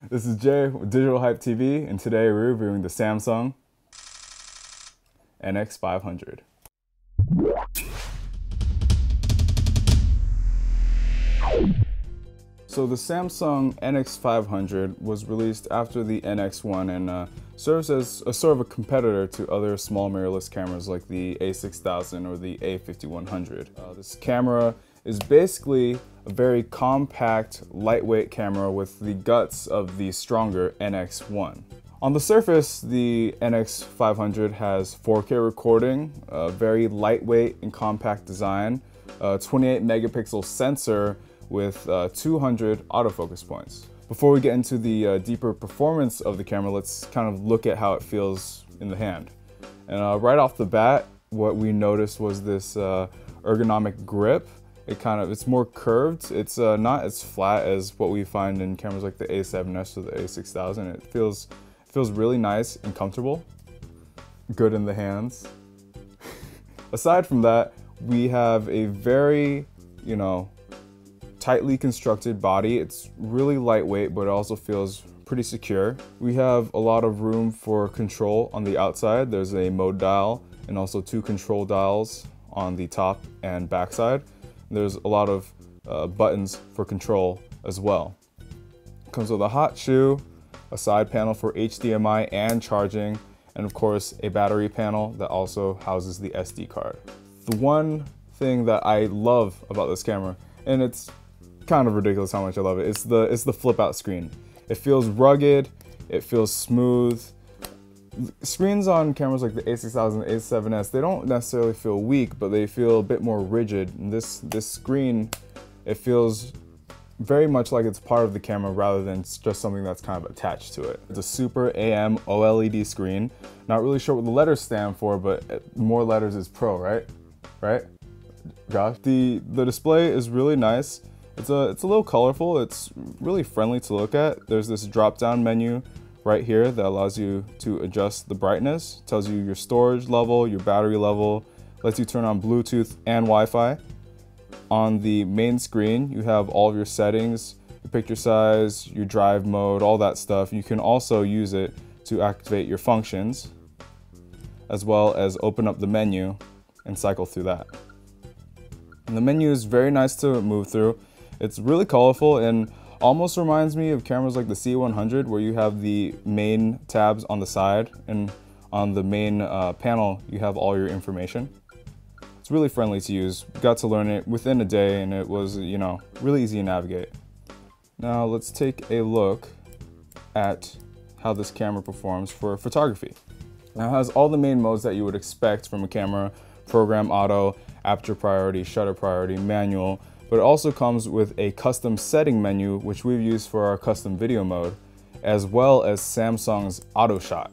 This is Jay with Digital Hype TV, and today we're reviewing the Samsung NX500. So the Samsung NX500 was released after the NX1 and serves as a sort of a competitor to other small mirrorless cameras like the A6000 or the A5100. This camera is basically a very compact, lightweight camera with the guts of the stronger NX1. On the surface, the NX500 has 4K recording, a very lightweight and compact design, a 28 megapixel sensor with 200 autofocus points. Before we get into the deeper performance of the camera, let's kind of look at how it feels in the hand. And right off the bat, what we noticed was this ergonomic grip. It's more curved. It's not as flat as what we find in cameras like the A7S or the A6000. It feels really nice and comfortable. Good in the hands. Aside from that, we have a very, tightly constructed body. It's really lightweight, but it also feels pretty secure. We have a lot of room for control on the outside. There's a mode dial and also 2 control dials on the top and back side. There's a lot of buttons for control as well. It comes with a hot shoe, a side panel for HDMI and charging, and of course a battery panel that also houses the SD card. The one thing that I love about this camera, and it's kind of ridiculous how much I love it, it's the flip out screen. It feels rugged, it feels smooth. Screens on cameras like the A6000 and A7S, they don't necessarily feel weak, but they feel a bit more rigid. And this screen, it feels very much like it's part of the camera rather than just something that's kind of attached to it. It's a Super AM OLED screen. Not really sure what the letters stand for, but more letters is Pro, right? Right? Josh? The display is really nice. It's a little colorful. It's really friendly to look at. There's this drop-down menu right here that allows you to adjust the brightness, tells you your storage level, your battery level, lets you turn on Bluetooth and Wi-Fi. On the main screen, you have all of your settings, your picture size, your drive mode, all that stuff. You can also use it to activate your functions, as well as open up the menu and cycle through that. And the menu is very nice to move through. It's really colorful and almost reminds me of cameras like the C100, where you have the main tabs on the side, and on the main panel you have all your information. It's really friendly to use. Got to learn it within a day and it was, really easy to navigate. Now let's take a look at how this camera performs for photography. Now it has all the main modes that you would expect from a camera: program auto, aperture priority, shutter priority, manual. But it also comes with a custom setting menu, which we've used for our custom video mode, as well as Samsung's Auto Shot.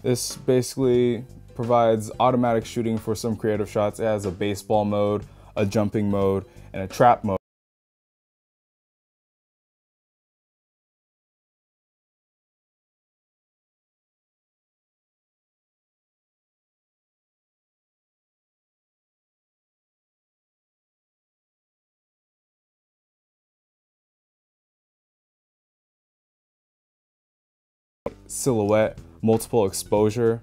This basically provides automatic shooting for some creative shots. It has a baseball mode, a jumping mode, and a trap mode. Silhouette, multiple exposure.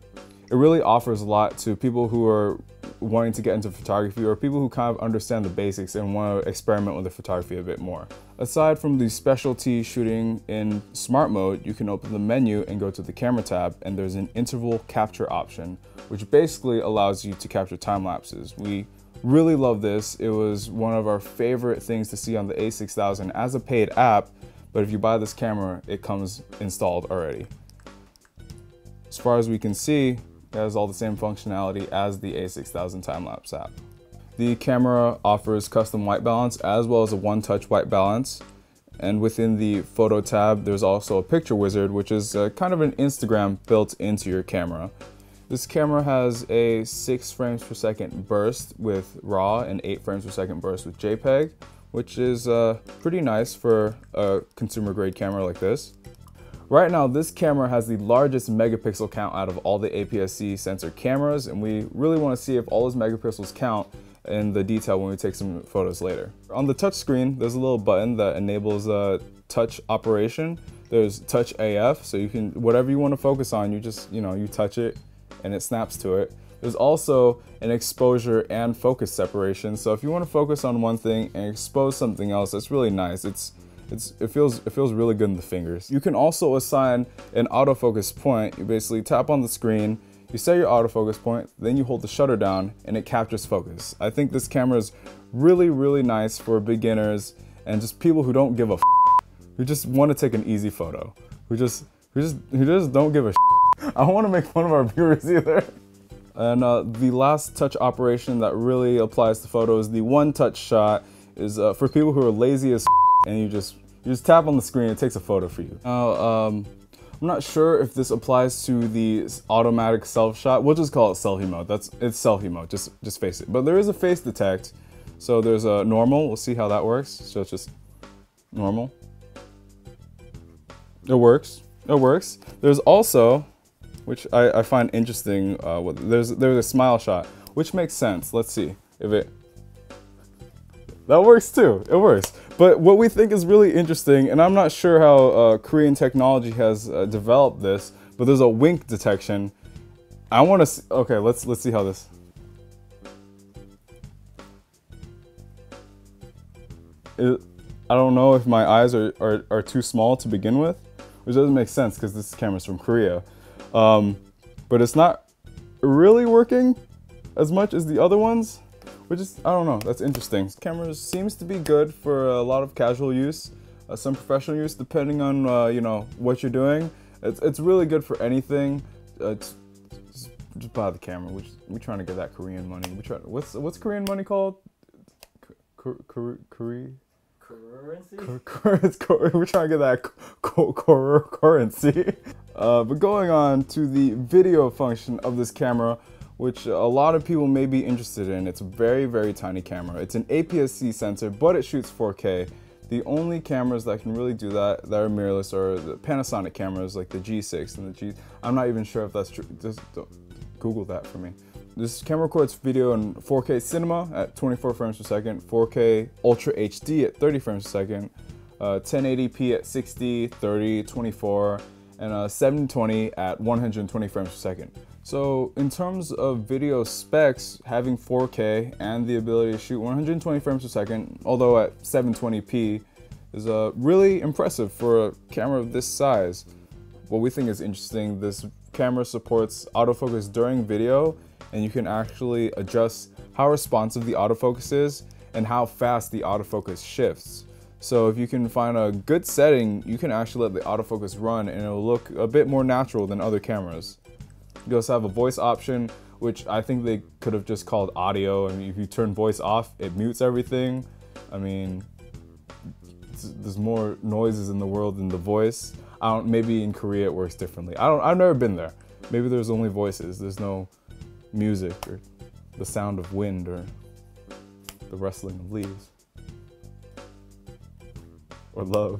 It really offers a lot to people who are wanting to get into photography, or people who kind of understand the basics and want to experiment with the photography a bit more. Aside from the specialty shooting in smart mode, you can open the menu and go to the camera tab, and there's an interval capture option, which basically allows you to capture time lapses. We really love this. It was one of our favorite things to see on the A6000 as a paid app, but if you buy this camera, it comes installed already. As far as we can see, it has all the same functionality as the A6000 time-lapse app. The camera offers custom white balance as well as a one-touch white balance. And within the photo tab, there's also a picture wizard, which is kind of an Instagram built into your camera. This camera has a 6 frames per second burst with RAW and 8 frames per second burst with JPEG, which is pretty nice for a consumer grade camera like this. Right now, this camera has the largest megapixel count out of all the APS-C sensor cameras, and we really want to see if all those megapixels count in the detail when we take some photos later. On the touch screen, there's a little button that enables touch operation. There's touch AF, so you can, whatever you want to focus on, you just, you touch it and it snaps to it. There's also an exposure and focus separation. So if you want to focus on one thing and expose something else, that's really nice. It feels really good in the fingers. You can also assign an autofocus point. You basically tap on the screen, you set your autofocus point, then you hold the shutter down and it captures focus. I think this camera is really, really nice for beginners and just people who don't give a who just want to take an easy photo, who just don't give a I don't want to make fun of our viewers either. And the last touch operation that really applies to photos, the one touch shot, is for people who are lazy as and you just tap on the screen, it takes a photo for you. I'm not sure if this applies to the automatic self shot. We'll just call it selfie mode. It's selfie mode, just face it. But there is a face detect. So there's a normal, we'll see how that works. So it's just normal. It works. There's also, which I find interesting, there's a smile shot, which makes sense. Let's see if that works too, it works. But what we think is really interesting, and I'm not sure how Korean technology has developed this, but there's a wink detection. I want to see, okay, let's see how this. I don't know if my eyes are too small to begin with, which doesn't make sense because this camera's from Korea. But it's not really working as much as the other ones, which is, I don't know, that's interesting. This camera seems to be good for a lot of casual use, some professional use, depending on what you're doing. It's really good for anything. Just buy the camera. We're trying to get that Korean money. What's Korean money called? Currency? We're trying to get that currency. But going on to the video function of this camera, which a lot of people may be interested in. It's a very, very tiny camera. It's an APS-C sensor, but it shoots 4K. The only cameras that can really do that are mirrorless are the Panasonic cameras like the G6 and the G. I'm not even sure if that's true. Just Google that for me. This camera records video in 4K cinema at 24 frames per second, 4K Ultra HD at 30 frames per second, 1080p at 60, 30, 24, and 720 at 120 frames per second. So in terms of video specs, having 4K and the ability to shoot 120 frames per second, although at 720p, is really impressive for a camera of this size. What we think is interesting, this camera supports autofocus during video, and you can actually adjust how responsive the autofocus is and how fast the autofocus shifts. So if you can find a good setting, you can actually let the autofocus run and it'll look a bit more natural than other cameras. You also have a voice option, which I think they could have just called audio. I mean, if you turn voice off, it mutes everything. I mean, there's more noises in the world than the voice. Maybe in Korea it works differently. I've never been there. Maybe there's only voices. There's no music or the sound of wind or the rustling of leaves or love.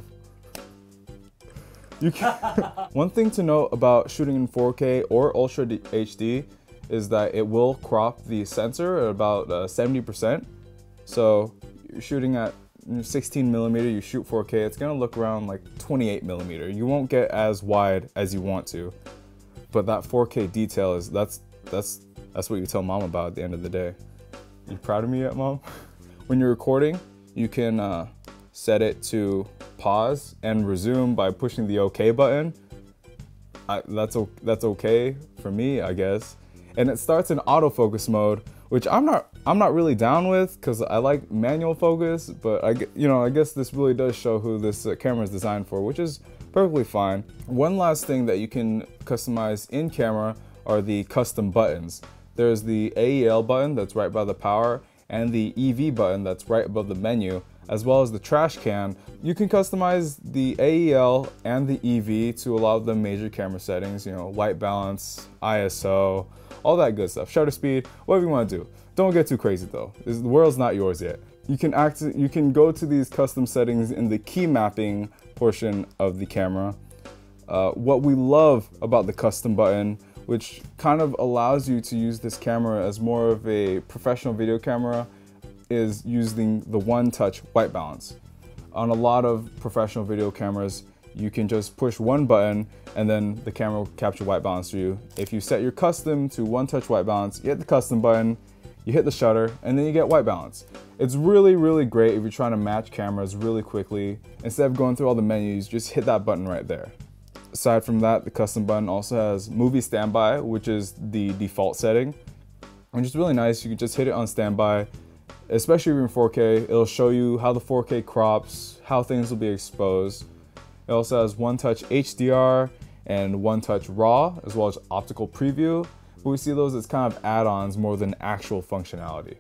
One thing to note about shooting in 4K or Ultra HD is that it will crop the sensor at about 70%. So you're shooting at 16mm, you shoot 4K, it's gonna look around like 28mm. You won't get as wide as you want to, but that 4K detail is that's what you tell mom about at the end of the day. You proud of me yet, mom? When you're recording, you can set it to pause and resume by pushing the OK button. That's okay for me, I guess. And it starts in autofocus mode, which I'm not really down with because I like manual focus, but I guess this really does show who this camera is designed for, which is perfectly fine. One last thing that you can customize in camera are the custom buttons. There's the AEL button that's right by the power and the EV button that's right above the menu, as well as the trash can. You can customize the AEL and the EV to a lot of the major camera settings, white balance, ISO, all that good stuff, shutter speed, whatever you want to do. Don't get too crazy though. The world's not yours yet. You can go to these custom settings in the key mapping portion of the camera. What we love about the custom button, which kind of allows you to use this camera as more of a professional video camera, is using the one-touch white balance. On a lot of professional video cameras, you can just push one button and then the camera will capture white balance for you. If you set your custom to one touch white balance, you hit the custom button, you hit the shutter, and then you get white balance. It's really, really great if you're trying to match cameras really quickly. Instead of going through all the menus, just hit that button right there. Aside from that, the custom button also has movie standby, which is the default setting, which is really nice. You can just hit it on standby, especially if you're in 4K. It'll show you how the 4K crops, how things will be exposed. It also has one-touch HDR and one-touch RAW, as well as optical preview, but we see those as kind of add-ons more than actual functionality.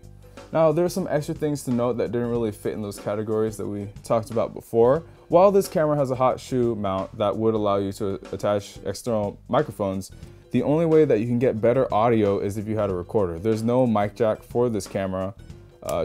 Now, there's some extra things to note that didn't really fit in those categories that we talked about before. While this camera has a hot shoe mount that would allow you to attach external microphones, the only way that you can get better audio is if you had a recorder. There's no mic jack for this camera,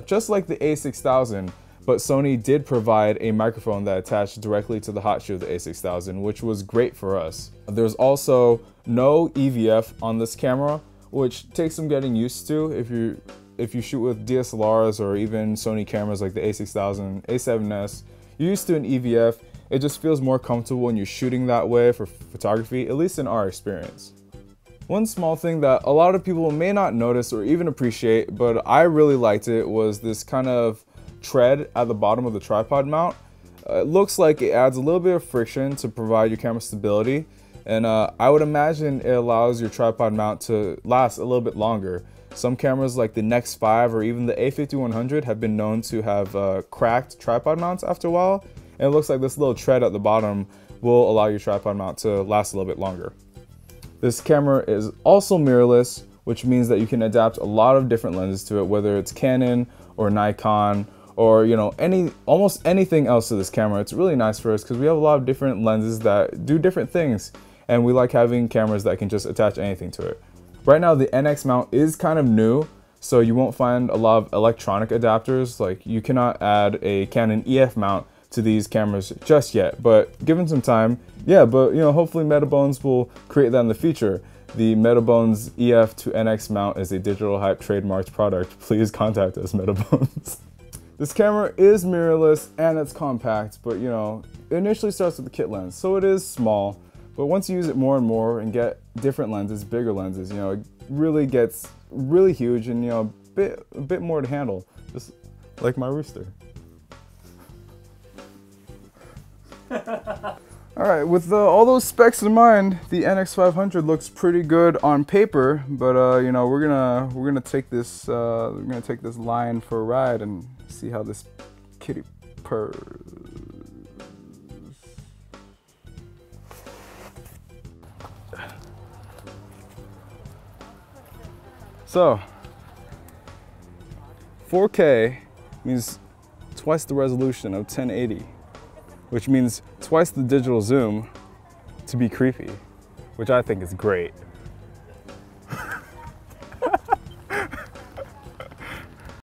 just like the A6000, but Sony did provide a microphone that attached directly to the hot shoe of the A6000, which was great for us. There's also no EVF on this camera, which takes some getting used to if you shoot with DSLRs or even Sony cameras like the A6000, A7S. You're used to an EVF. It just feels more comfortable when you're shooting that way for photography, at least in our experience. One small thing that a lot of people may not notice or even appreciate, but I really liked it, was this kind of tread at the bottom of the tripod mount. It looks like it adds a little bit of friction to provide your camera stability, and I would imagine it allows your tripod mount to last a little bit longer. Some cameras like the NX5 or even the A5100 have been known to have cracked tripod mounts after a while, and it looks like this little tread at the bottom will allow your tripod mount to last a little bit longer. This camera is also mirrorless, which means that you can adapt a lot of different lenses to it, whether it's Canon or Nikon or almost anything else to this camera. It's really nice for us because we have a lot of different lenses that do different things, and we like having cameras that can just attach anything to it. Right now, the NX mount is kind of new, so you won't find a lot of electronic adapters. Like, you cannot add a Canon EF mount to these cameras just yet, but given some time, yeah, but hopefully Metabones will create that in the future. The Metabones EF to NX mount is a Digital Hype trademarked product. Please contact us, Metabones. This camera is mirrorless and it's compact, but it initially starts with the kit lens, so it is small. But once you use it more and more and get different lenses, bigger lenses, it really gets really huge and a bit more to handle, just like my rooster. All right, with all those specs in mind, the NX500 looks pretty good on paper, but we're gonna take this line for a ride and see how this kitty purrs. So, 4K means twice the resolution of 1080, which means twice the digital zoom to be creepy, which I think is great.